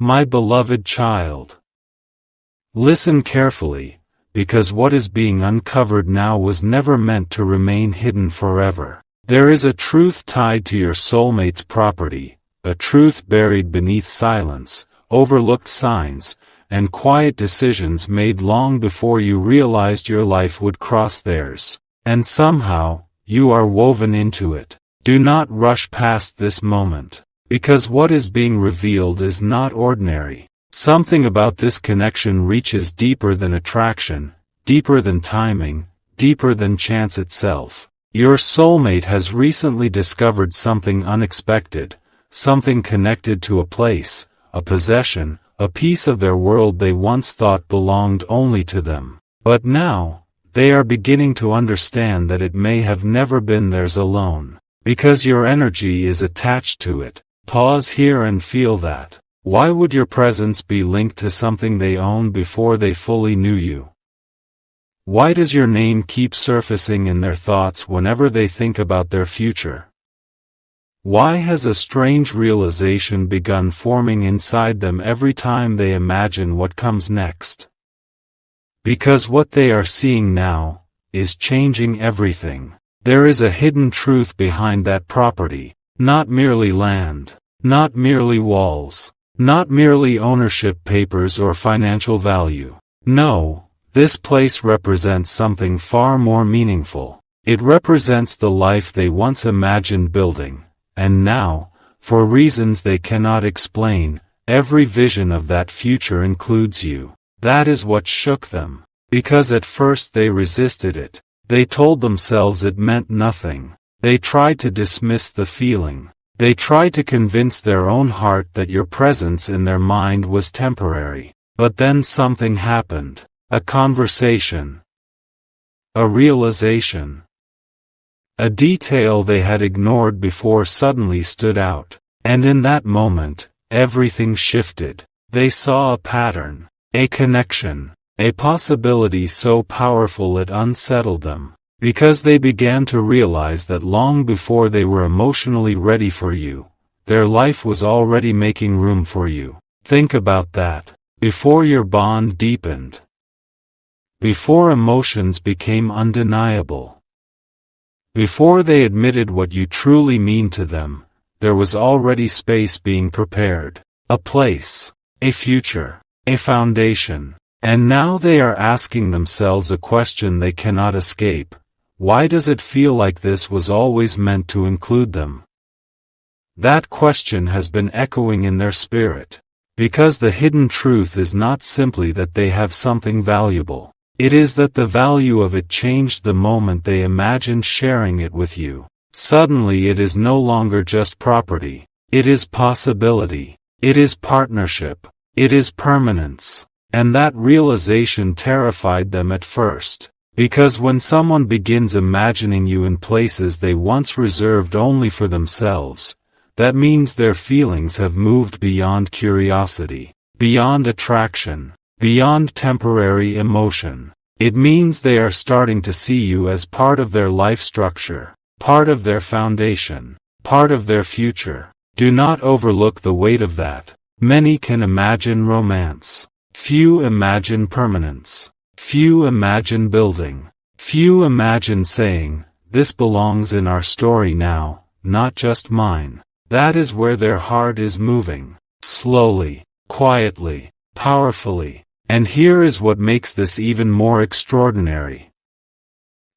My beloved child. Listen carefully, because what is being uncovered now was never meant to remain hidden forever. There is a truth tied to your soulmate's property, a truth buried beneath silence, overlooked signs, and quiet decisions made long before you realized your life would cross theirs. And somehow, you are woven into it. Do not rush past this moment, because what is being revealed is not ordinary. Something about this connection reaches deeper than attraction, deeper than timing, deeper than chance itself. Your soulmate has recently discovered something unexpected, something connected to a place, a possession, a piece of their world they once thought belonged only to them. But now, they are beginning to understand that it may have never been theirs alone, because your energy is attached to it. Pause here and feel that. Why would your presence be linked to something they owned before they fully knew you? Why does your name keep surfacing in their thoughts whenever they think about their future? Why has a strange realization begun forming inside them every time they imagine what comes next? Because what they are seeing now is changing everything. There is a hidden truth behind that property, not merely land, not merely walls, not merely ownership papers or financial value. No. This place represents something far more meaningful. It represents the life they once imagined building, and now, for reasons they cannot explain, every vision of that future includes you. That is what shook them, because at first they resisted it. They told themselves it meant nothing. They tried to dismiss the feeling. They tried to convince their own heart that your presence in their mind was temporary. But then something happened. A conversation. A realization. A detail they had ignored before suddenly stood out. And in that moment, everything shifted. They saw a pattern, a connection, a possibility so powerful it unsettled them. Because they began to realize that long before they were emotionally ready for you, their life was already making room for you. Think about that. Before your bond deepened. Before emotions became undeniable. Before they admitted what you truly mean to them, there was already space being prepared. A place, a future, a foundation. And now they are asking themselves a question they cannot escape. Why does it feel like this was always meant to include them? That question has been echoing in their spirit. Because the hidden truth is not simply that they have something valuable. It is that the value of it changed the moment they imagined sharing it with you. Suddenly it is no longer just property. It is possibility. It is partnership. It is permanence. And that realization terrified them at first. Because when someone begins imagining you in places they once reserved only for themselves, that means their feelings have moved beyond curiosity, beyond attraction, beyond temporary emotion. It means they are starting to see you as part of their life structure, part of their foundation, part of their future. Do not overlook the weight of that. Many can imagine romance. Few imagine permanence. Few imagine building. Few imagine saying, "This belongs in our story now, not just mine." That is where their heart is moving. Slowly, quietly, powerfully. And here is what makes this even more extraordinary.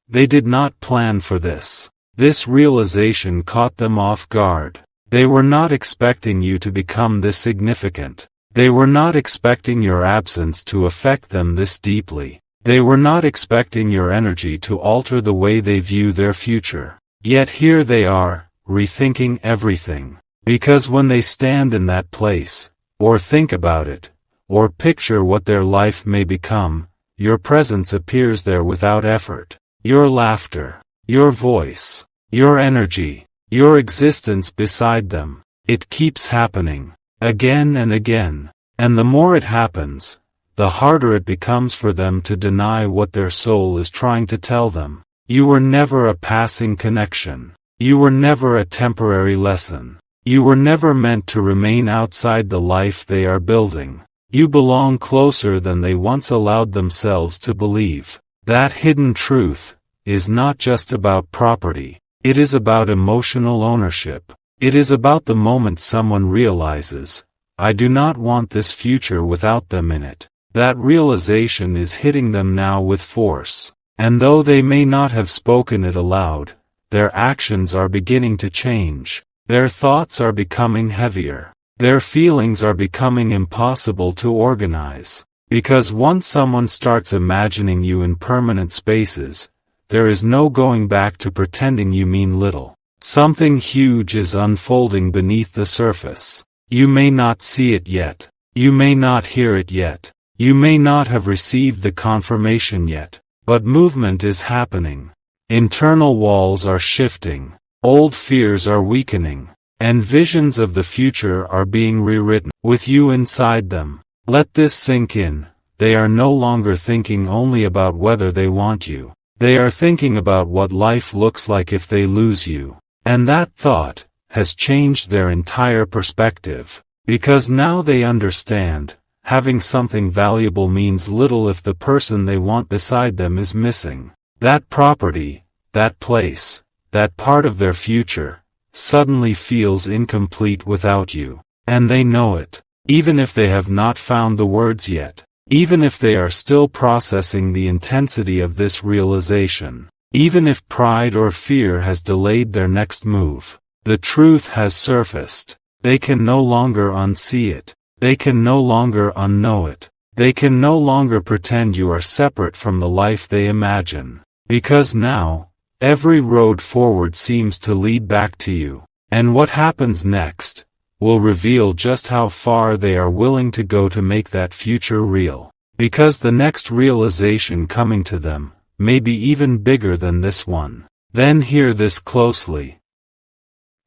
They did not plan for this. This realization caught them off guard. They were not expecting you to become this significant. They were not expecting your absence to affect them this deeply. They were not expecting your energy to alter the way they view their future. Yet here they are, rethinking everything. Because when they stand in that place, or think about it, or picture what their life may become, your presence appears there without effort. Your laughter, your voice, your energy, your existence beside them. It keeps happening, again and again. And the more it happens, the harder it becomes for them to deny what their soul is trying to tell them. You were never a passing connection. You were never a temporary lesson. You were never meant to remain outside the life they are building. You belong closer than they once allowed themselves to believe. That hidden truth is not just about property. It is about emotional ownership. It is about the moment someone realizes, I do not want this future without them in it. That realization is hitting them now with force. And though they may not have spoken it aloud, their actions are beginning to change. Their thoughts are becoming heavier. Their feelings are becoming impossible to organize. Because once someone starts imagining you in permanent spaces, there is no going back to pretending you mean little. Something huge is unfolding beneath the surface. You may not see it yet. You may not hear it yet. You may not have received the confirmation yet. But movement is happening. Internal walls are shifting. Old fears are weakening. And visions of the future are being rewritten, with you inside them. Let this sink in. They are no longer thinking only about whether they want you. They are thinking about what life looks like if they lose you. And that thought has changed their entire perspective. Because now they understand, having something valuable means little if the person they want beside them is missing. That property, that place, that part of their future, suddenly feels incomplete without you. And they know it. Even if they have not found the words yet. Even if they are still processing the intensity of this realization. Even if pride or fear has delayed their next move. The truth has surfaced. They can no longer unsee it. They can no longer unknow it. They can no longer pretend you are separate from the life they imagine. Because now, every road forward seems to lead back to you. And what happens next will reveal just how far they are willing to go to make that future real. Because the next realization coming to them may be even bigger than this one. Then hear this closely.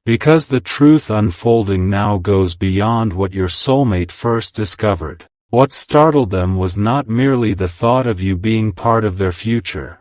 Because the truth unfolding now goes beyond what your soulmate first discovered. What startled them was not merely the thought of you being part of their future.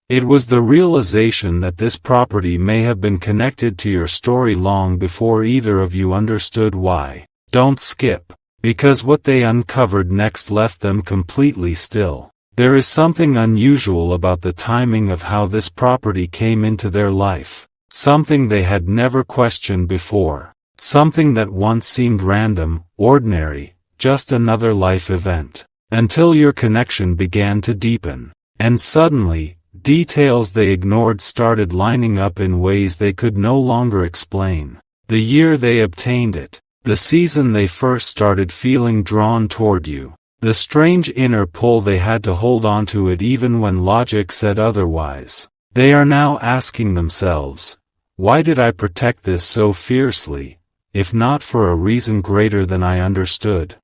It was the realization that this property may have been connected to your story long before either of you understood why. Don't skip. Because what they uncovered next left them completely still. There is something unusual about the timing of how this property came into their life. Something they had never questioned before. Something that once seemed random, ordinary, just another life event. Until your connection began to deepen. And suddenly, details they ignored started lining up in ways they could no longer explain. The year they obtained it. The season they first started feeling drawn toward you. The strange inner pull they had to hold on to it even when logic said otherwise. They are now asking themselves, why did I protect this so fiercely, if not for a reason greater than I understood?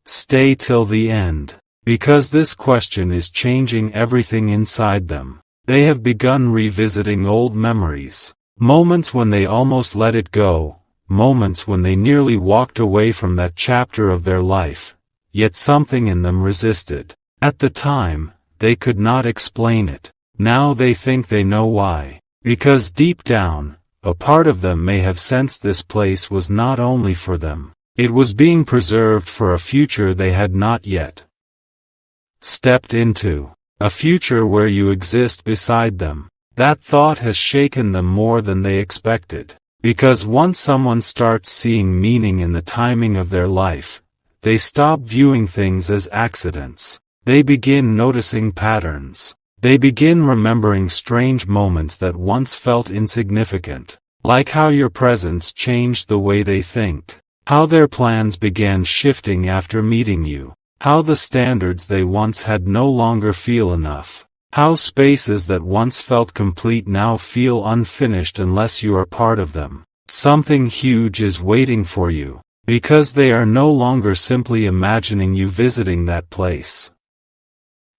Stay till the end. Because this question is changing everything inside them. They have begun revisiting old memories. Moments when they almost let it go. Moments when they nearly walked away from that chapter of their life. Yet something in them resisted. At the time, they could not explain it. Now they think they know why. Because deep down, a part of them may have sensed this place was not only for them. It was being preserved for a future they had not yet stepped into. A future where you exist beside them. That thought has shaken them more than they expected. Because once someone starts seeing meaning in the timing of their life, they stop viewing things as accidents. They begin noticing patterns. They begin remembering strange moments that once felt insignificant. Like how your presence changed the way they think. How their plans began shifting after meeting you. How the standards they once had no longer feel enough. How spaces that once felt complete now feel unfinished unless you are part of them. Something huge is waiting for you. Because they are no longer simply imagining you visiting that place.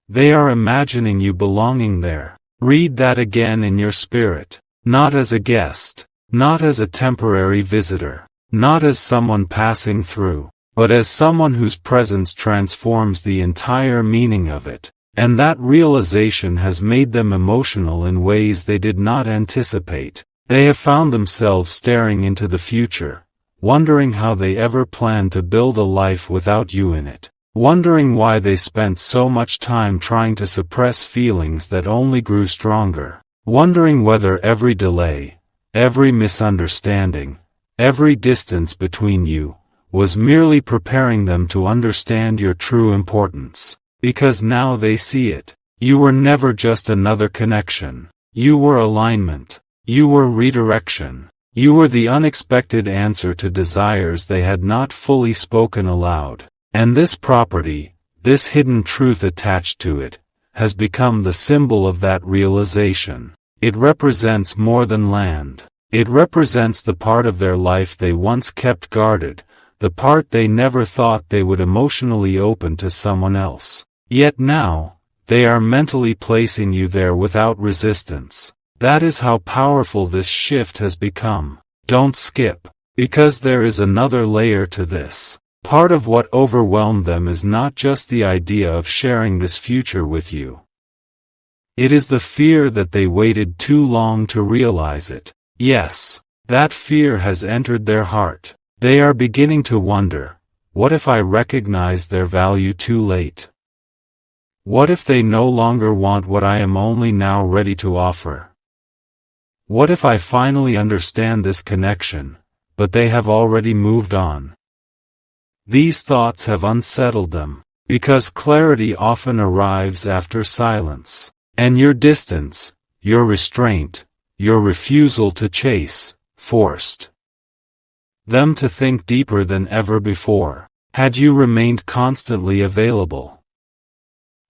They are imagining you belonging there. Read that again in your spirit. Not as a guest. Not as a temporary visitor. Not as someone passing through. But as someone whose presence transforms the entire meaning of it. And that realization has made them emotional in ways they did not anticipate. They have found themselves staring into the future, wondering how they ever planned to build a life without you in it, wondering why they spent so much time trying to suppress feelings that only grew stronger, wondering whether every delay, every misunderstanding, every distance between you, was merely preparing them to understand your true importance. Because now they see it. You were never just another connection. You were alignment. You were redirection. You were the unexpected answer to desires they had not fully spoken aloud. And this property, this hidden truth attached to it, has become the symbol of that realization. It represents more than land. It represents the part of their life they once kept guarded, the part they never thought they would emotionally open to someone else. Yet now, they are mentally placing you there without resistance. That is how powerful this shift has become. Don't skip, because there is another layer to this. Part of what overwhelmed them is not just the idea of sharing this future with you. It is the fear that they waited too long to realize it. Yes, that fear has entered their heart. They are beginning to wonder, what if I recognize their value too late? What if they no longer want what I am only now ready to offer? What if I finally understand this connection, but they have already moved on? These thoughts have unsettled them, because clarity often arrives after silence, and your distance, your restraint, your refusal to chase, forced them to think deeper than ever before. Had you remained constantly available,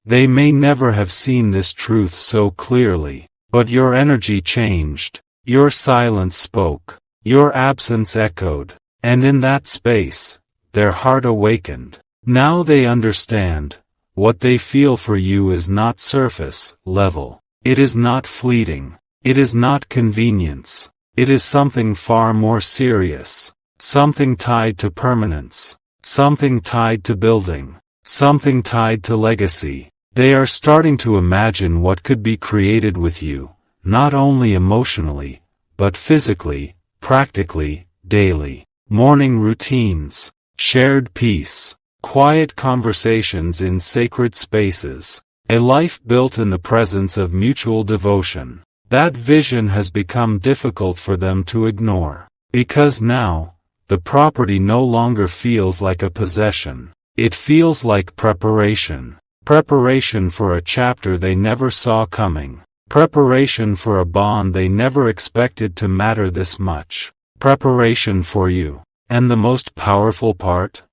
they may never have seen this truth so clearly, but your energy changed, your silence spoke, your absence echoed, and in that space, their heart awakened. Now they understand, what they feel for you is not surface level. It is not fleeting. It is not convenience. It is something far more serious. Something tied to permanence. Something tied to building. Something tied to legacy. They are starting to imagine what could be created with you, not only emotionally, but physically, practically, daily. Morning routines, shared peace, quiet conversations in sacred spaces, a life built in the presence of mutual devotion. That vision has become difficult for them to ignore, because now, the property no longer feels like a possession. It feels like preparation. Preparation for a chapter they never saw coming. Preparation for a bond they never expected to matter this much. Preparation for you. And the most powerful part?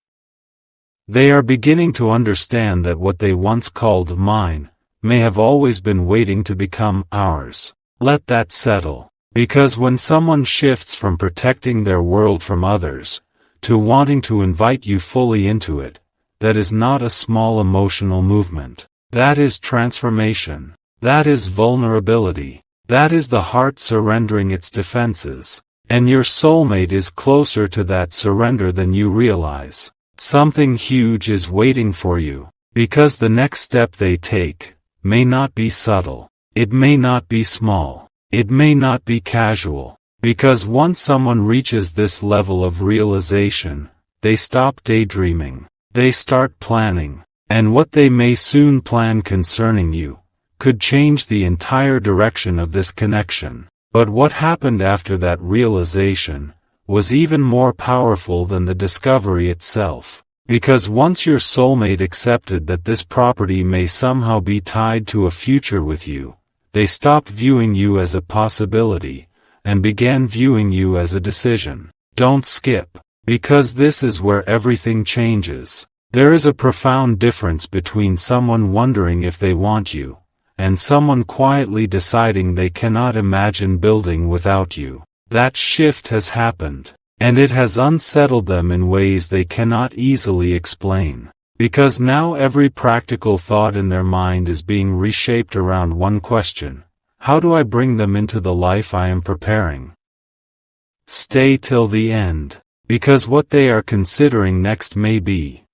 They are beginning to understand that what they once called mine, may have always been waiting to become ours. Let that settle. Because when someone shifts from protecting their world from others, to wanting to invite you fully into it, that is not a small emotional movement. That is transformation. That is vulnerability. That is the heart surrendering its defenses. And your soulmate is closer to that surrender than you realize. Something huge is waiting for you. Because the next step they take, may not be subtle. It may not be small. It may not be casual. Because once someone reaches this level of realization, they stop daydreaming. They start planning. And what they may soon plan concerning you, could change the entire direction of this connection. But what happened after that realization, was even more powerful than the discovery itself. Because once your soulmate accepted that this property may somehow be tied to a future with you, they stopped viewing you as a possibility, and began viewing you as a decision. Don't skip, because this is where everything changes. There is a profound difference between someone wondering if they want you, and someone quietly deciding they cannot imagine building without you. That shift has happened, and it has unsettled them in ways they cannot easily explain. Because now every practical thought in their mind is being reshaped around one question: how do I bring them into the life I am preparing? Stay till the end, because what they are considering next may be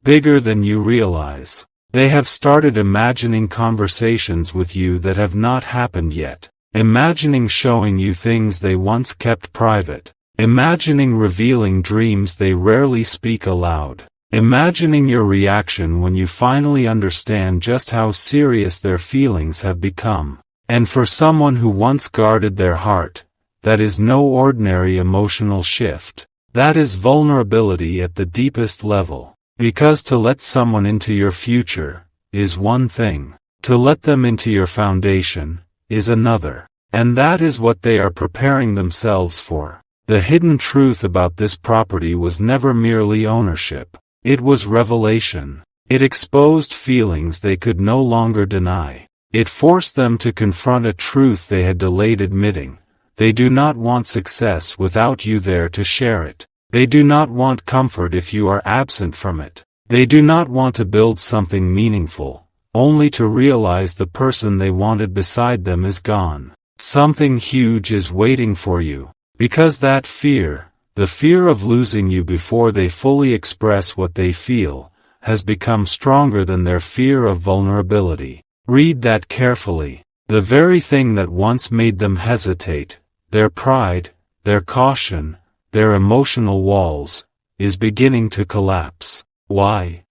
bigger than you realize. They have started imagining conversations with you that have not happened yet. imagining showing you things they once kept private, imagining revealing dreams they rarely speak aloud, imagining your reaction when you finally understand just how serious their feelings have become. And for someone who once guarded their heart, that is no ordinary emotional shift. That is vulnerability at the deepest level. Because to let someone into your future is one thing. To let them into your foundation is another. And that is what they are preparing themselves for. The hidden truth about this property was never merely ownership. It was revelation. It exposed feelings they could no longer deny. It forced them to confront a truth they had delayed admitting. They do not want success without you there to share it. They do not want comfort if you are absent from it. They do not want to build something meaningful, only to realize the person they wanted beside them is gone. Something huge is waiting for you, because that fear, the fear of losing you before they fully express what they feel, has become stronger than their fear of vulnerability. Read that carefully. The very thing that once made them hesitate, their pride, their caution, their emotional walls, is beginning to collapse. Why?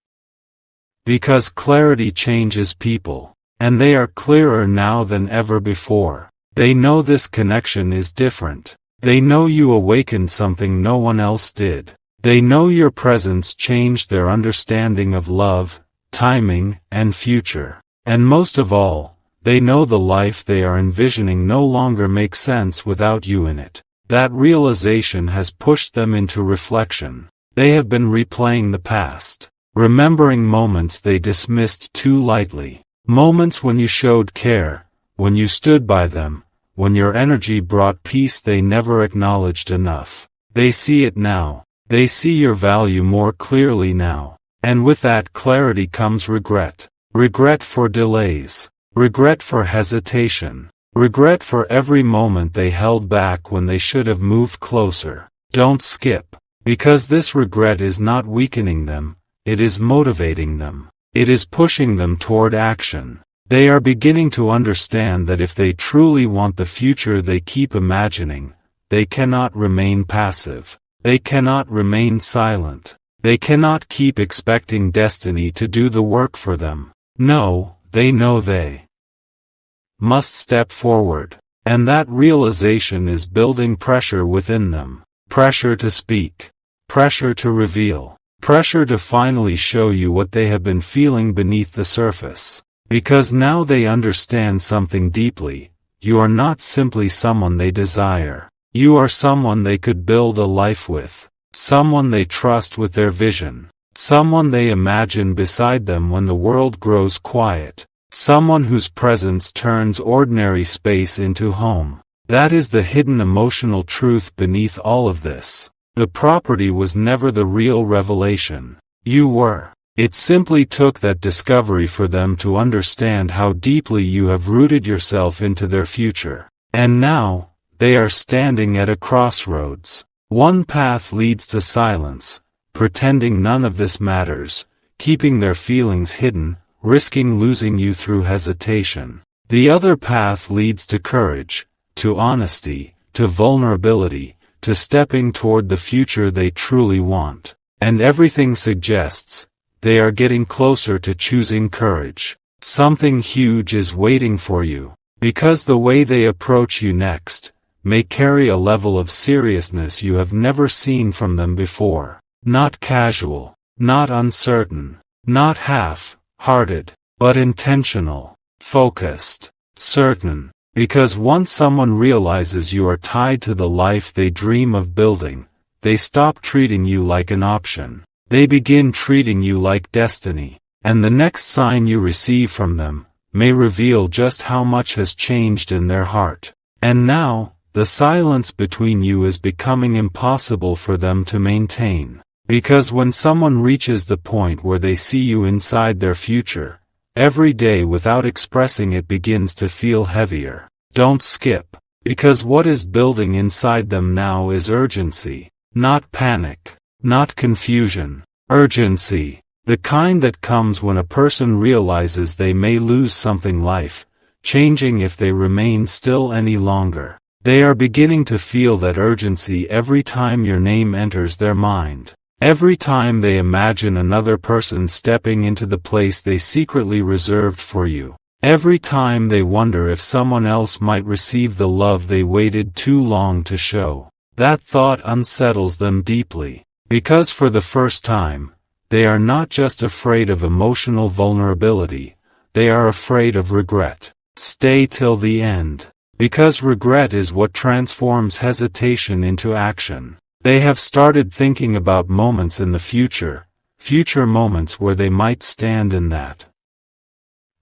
Because clarity changes people, and they are clearer now than ever before. They know this connection is different. They know you awakened something no one else did. They know your presence changed their understanding of love, timing, and future. And most of all, they know the life they are envisioning no longer makes sense without you in it. That realization has pushed them into reflection. They have been replaying the past, remembering moments they dismissed too lightly. Moments when you showed care, when you stood by them, when your energy brought peace they never acknowledged enough. They see it now. They see your value more clearly now. And with that clarity comes regret. Regret for delays. Regret for hesitation. Regret for every moment they held back when they should have moved closer. Don't skip. Because this regret is not weakening them, it is motivating them. It is pushing them toward action. They are beginning to understand that if they truly want the future they keep imagining, they cannot remain passive. They cannot remain silent. They cannot keep expecting destiny to do the work for them. No, they know they must step forward. And that realization is building pressure within them. Pressure to speak. Pressure to reveal. Pressure to finally show you what they have been feeling beneath the surface. Because now they understand something deeply. You are not simply someone they desire. You are someone they could build a life with. Someone they trust with their vision. Someone they imagine beside them when the world grows quiet. Someone whose presence turns ordinary space into home. That is the hidden emotional truth beneath all of this. The property was never the real revelation. You were. It simply took that discovery for them to understand how deeply you have rooted yourself into their future. And now, they are standing at a crossroads. One path leads to silence, pretending none of this matters, keeping their feelings hidden, risking losing you through hesitation. The other path leads to courage, to honesty, to vulnerability, to stepping toward the future they truly want. And everything suggests, they are getting closer to choosing courage. Something huge is waiting for you, because the way they approach you next may carry a level of seriousness you have never seen from them before. Not casual, not uncertain, not half-hearted, but intentional, focused, certain. Because once someone realizes you are tied to the life they dream of building, they stop treating you like an option. They begin treating you like destiny. And the next sign you receive from them may reveal just how much has changed in their heart. And now, the silence between you is becoming impossible for them to maintain. Because when someone reaches the point where they see you inside their future, every day without expressing it begins to feel heavier. Don't skip. Because what is building inside them now is urgency. Not panic. Not confusion. Urgency. The kind that comes when a person realizes they may lose something life changing if they remain still any longer. They are beginning to feel that urgency every time your name enters their mind. Every time they imagine another person stepping into the place they secretly reserved for you. Every time they wonder if someone else might receive the love they waited too long to show. That thought unsettles them deeply. Because for the first time, they are not just afraid of emotional vulnerability, they are afraid of regret. Stay till the end. Because regret is what transforms hesitation into action. They have started thinking about moments in the future moments where they might stand in that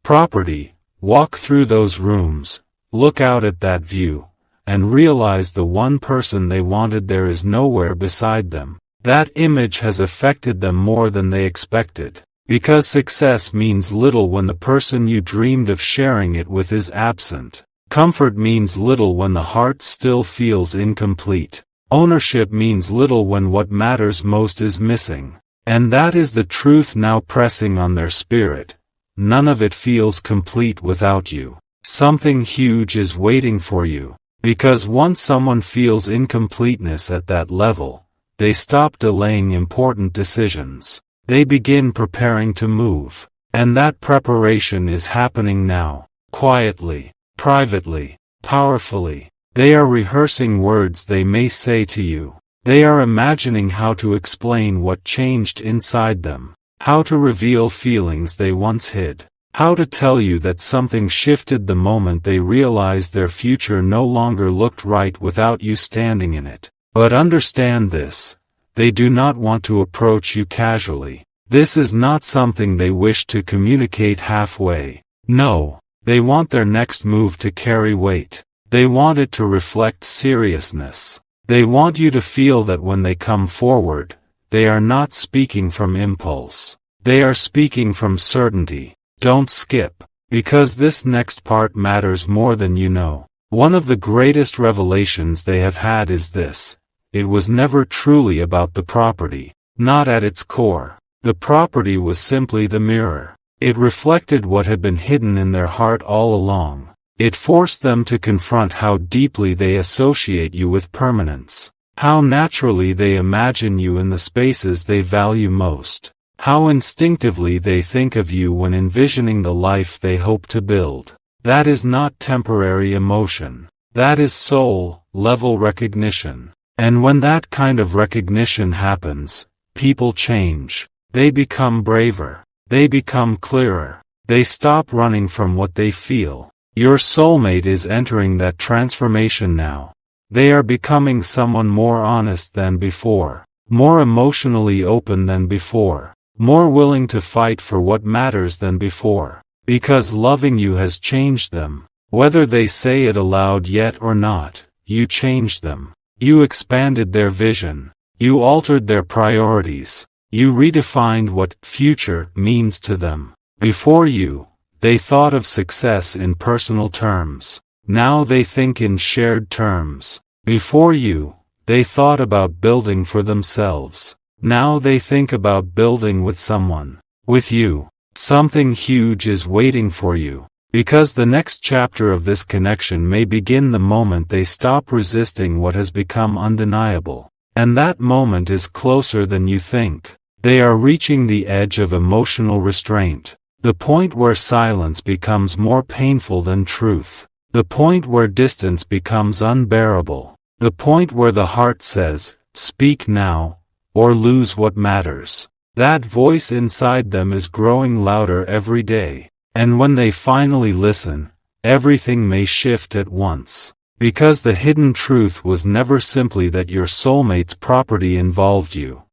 property, walk through those rooms, look out at that view, and realize the one person they wanted there is nowhere beside them. That image has affected them more than they expected. Because success means little when the person you dreamed of sharing it with is absent. Comfort means little when the heart still feels incomplete. Ownership means little when what matters most is missing. And that is the truth now pressing on their spirit. None of it feels complete without you. Something huge is waiting for you. Because once someone feels incompleteness at that level, they stop delaying important decisions. They begin preparing to move. And that preparation is happening now. Quietly. Privately, powerfully. They are rehearsing words they may say to you. They are imagining how to explain what changed inside them, how to reveal feelings they once hid, how to tell you that something shifted the moment they realized their future no longer looked right without you standing in it. But understand this, they do not want to approach you casually. This is not something they wish to communicate halfway. No. They want their next move to carry weight. They want it to reflect seriousness. They want you to feel that when they come forward, they are not speaking from impulse. They are speaking from certainty. Don't skip, because this next part matters more than you know. One of the greatest revelations they have had is this: it was never truly about the property. Not at its core. The property was simply the mirror. It reflected what had been hidden in their heart all along. It forced them to confront how deeply they associate you with permanence. How naturally they imagine you in the spaces they value most. How instinctively they think of you when envisioning the life they hope to build. That is not temporary emotion. That is soul-level recognition. And when that kind of recognition happens, people change. They become braver. They become clearer. They stop running from what they feel. Your soulmate is entering that transformation now. They are becoming someone more honest than before, more emotionally open than before, more willing to fight for what matters than before. Because loving you has changed them. Whether they say it aloud yet or not, you changed them. You expanded their vision. You altered their priorities. You redefined what future means to them. Before you, they thought of success in personal terms. Now they think in shared terms. Before you, they thought about building for themselves. Now they think about building with someone. With you, something huge is waiting for you. Because the next chapter of this connection may begin the moment they stop resisting what has become undeniable. And that moment is closer than you think. They are reaching the edge of emotional restraint. The point where silence becomes more painful than truth. The point where distance becomes unbearable. The point where the heart says, "Speak now, or lose what matters." That voice inside them is growing louder every day. And when they finally listen, everything may shift at once. Because the hidden truth was never simply that your soulmate's property involved you.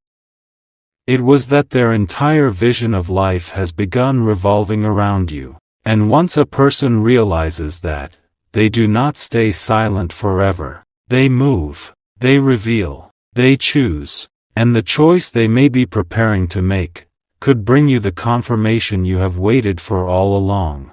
It was that their entire vision of life has begun revolving around you. And once a person realizes that, they do not stay silent forever. They move, they reveal, they choose. And the choice they may be preparing to make, could bring you the confirmation you have waited for all along.